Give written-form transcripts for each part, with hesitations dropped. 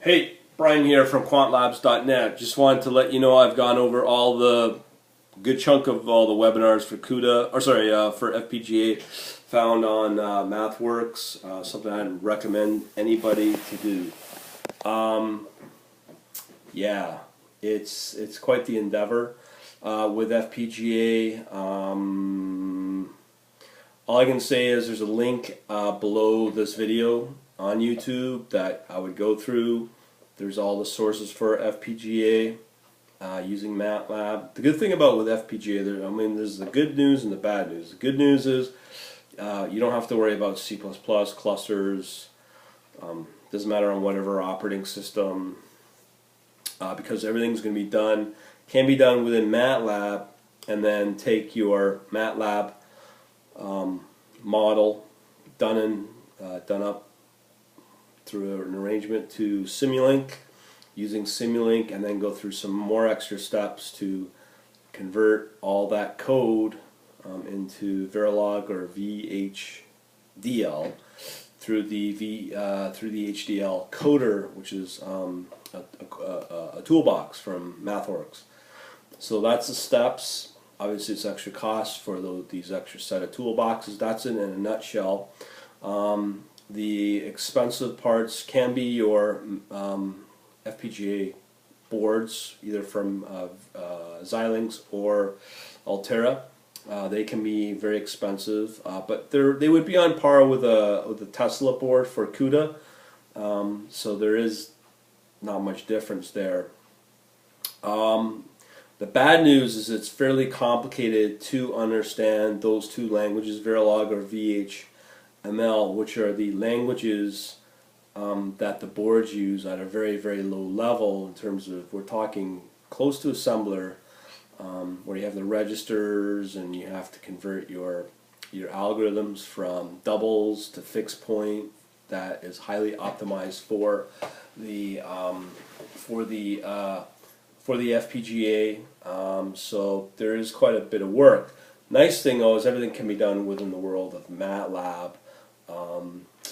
Hey, Brian here from quantlabs.net. Just wanted to let you know I've gone over all the good chunk of all the webinars for for FPGA found on MathWorks. Something I'd recommend anybody to do. Yeah, it's quite the endeavor with FPGA. All I can say is there's a link below this video on YouTube that I would go through. There's all the sources for FPGA using Matlab. The good thing about with FPGA, there's the good news and the bad news. The good news is you don't have to worry about C++ clusters. Doesn't matter on whatever operating system because everything's going to be done, can be done within Matlab, and then take your Matlab model done up through an arrangement to Simulink, using Simulink, and then go through some more extra steps to convert all that code into Verilog or VHDL through the HDL coder, which is a toolbox from MathWorks. So that's the steps. Obviously, it's extra cost for these extra set of toolboxes. That's it in a nutshell. The expensive parts can be your FPGA boards, either from Xilinx or Altera. They can be very expensive, but they would be on par with a Tesla board for CUDA. So there is not much difference there. The bad news is it's fairly complicated to understand those two languages, Verilog or VHML, which are the languages that the boards use at a very, very low level in terms of, we're talking close to assembler, where you have the registers and you have to convert your algorithms from doubles to fixed point. That is highly optimized for the FPGA. So there is quite a bit of work. Nice thing though is everything can be done within the world of Matlab.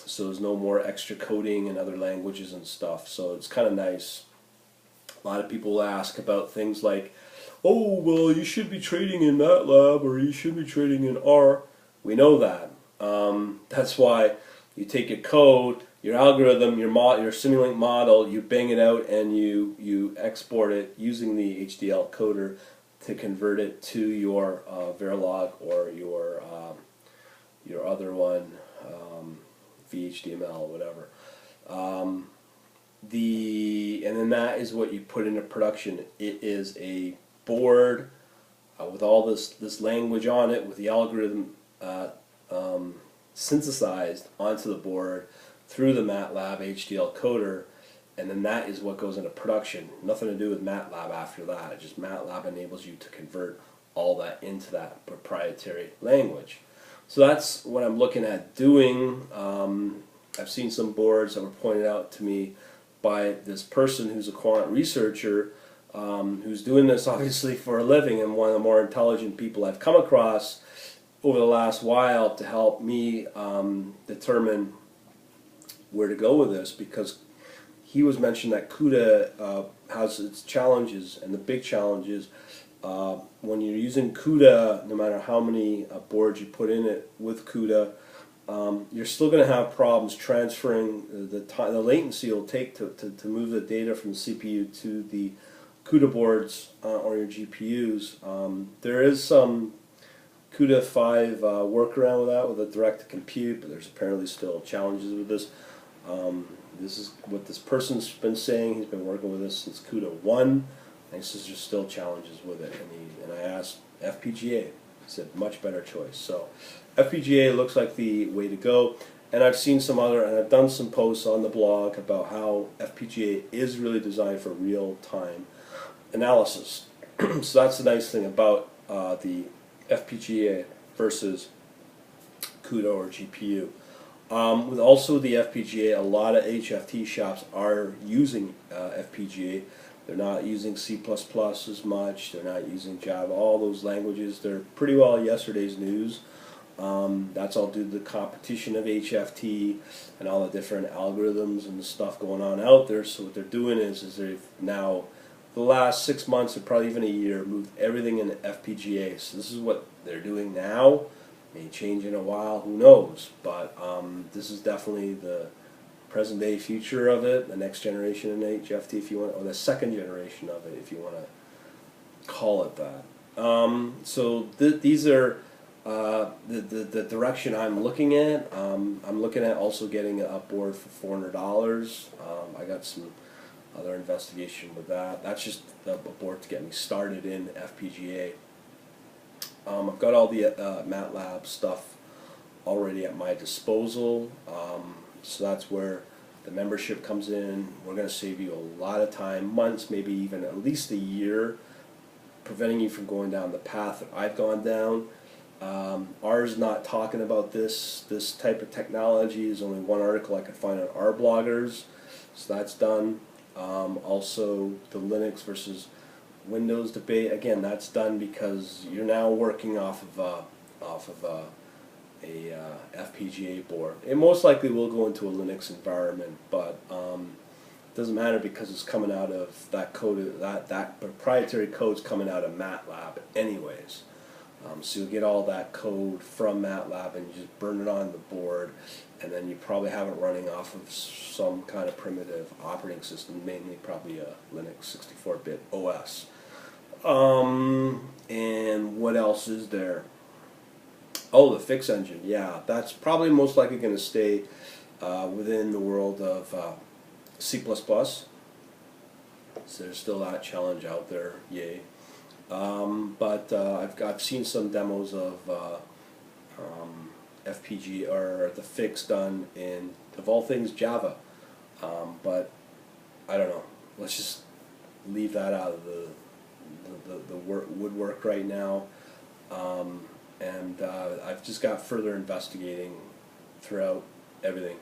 So there's no more extra coding in other languages and stuff. So it's kind of nice. A lot of people ask about things like, oh, well, you should be trading in Matlab or you should be trading in R. We know that. That's why you take your code, your algorithm, your Simulink model, you bang it out and you export it using the HDL coder to convert it to your Verilog or your other one, VHDML or whatever. And then that is what you put into production. It is a board with all this language on it, with the algorithm synthesized onto the board through the Matlab HDL coder, and then that is what goes into production. Nothing to do with Matlab after that. It just Matlab enables you to convert all that into that proprietary language. So that's what I'm looking at doing. I've seen some boards that were pointed out to me by this person who's a quant researcher who's doing this obviously for a living, and one of the more intelligent people I've come across over the last while to help me determine where to go with this, because he was mentioning that CUDA has its challenges, and the big challenge is when you're using CUDA, no matter how many boards you put in it with CUDA, you're still going to have problems transferring the latency it'll take to move the data from the CPU to the CUDA boards or your GPUs. There is some CUDA 5 workaround with that, with a direct-to-compute, but there's apparently still challenges with this. This is what this person's been saying. He's been working with this since CUDA 1, and he says there's still challenges with it. And I asked FPGA. He said much better choice. So FPGA looks like the way to go. And I've seen some other, and I've done some posts on the blog about how FPGA is really designed for real-time analysis. So that's the nice thing about the FPGA versus CUDA or GPU. With also the FPGA, a lot of HFT shops are using FPGA. They're not using C++ as much. They're not using Java. All those languages, they're pretty well yesterday's news. That's all due to the competition of HFT and all the different algorithms and stuff going on out there. So what they're doing is they've now, the last 6 months or probably even a year, moved everything into FPGA. So this is what they're doing now. May change in a while, who knows? But this is definitely the present day future of it, the next generation in HFT, if you want, or the second generation of it, if you want to call it that. So these are the direction I'm looking at. I'm looking at also getting a board for $400. I got some other investigation with that. That's just a board to get me started in FPGA. I've got all the Matlab stuff already at my disposal, so that's where the membership comes in. We're going to save you a lot of time, months, maybe even at least a year, preventing you from going down the path that I've gone down. Ours not talking about this type of technology. Is only one article I could find on our bloggers, so that's done. Also, the Linux versus Windows debate, again, that's done because you're now working off of a FPGA board. It most likely will go into a Linux environment, but it doesn't matter because it's coming out of that code. That proprietary code's coming out of Matlab, anyways. So you'll get all that code from Matlab and you just burn it on the board, and then you probably have it running off of some kind of primitive operating system, mainly probably a Linux 64-bit OS. And what else is there? Oh, the fix engine. Yeah, that's probably most likely going to stay within the world of C++. So there's still that challenge out there. Yay. But I've seen some demos of FPGA or the fix done in, of all things, Java. But I don't know. Let's just leave that out of the woodwork right now. And I've just got further investigating throughout everything.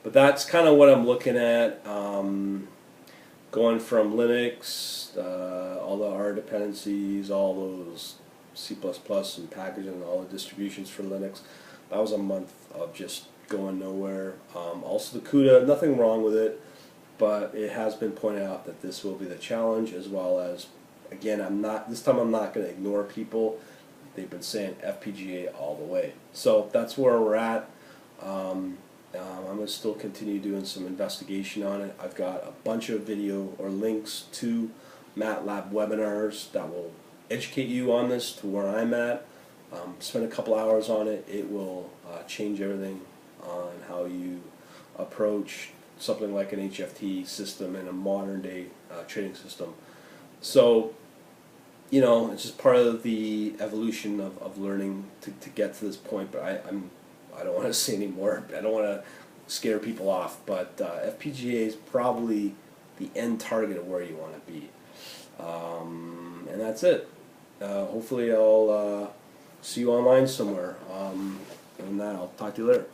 But that's kind of what I'm looking at. Going from Linux, all the R dependencies, all those C++ and packaging, and all the distributions for Linux. That was a month of just going nowhere. Also the CUDA, nothing wrong with it, but it has been pointed out that this will be the challenge, as well as, again, this time I'm not going to ignore people. They've been saying FPGA all the way. So that's where we're at. I'm going to still continue doing some investigation on it. I've got a bunch of video or links to Matlab webinars that will educate you on this to where I'm at. Spend a couple hours on it. It will change everything on how you approach something like an HFT system in a modern day trading system. So, you know, it's just part of the evolution of learning to get to this point. But I don't want to say any more. I don't want to scare people off. But FPGA is probably the end target of where you want to be. And that's it. Hopefully I'll see you online somewhere. And that, I'll talk to you later.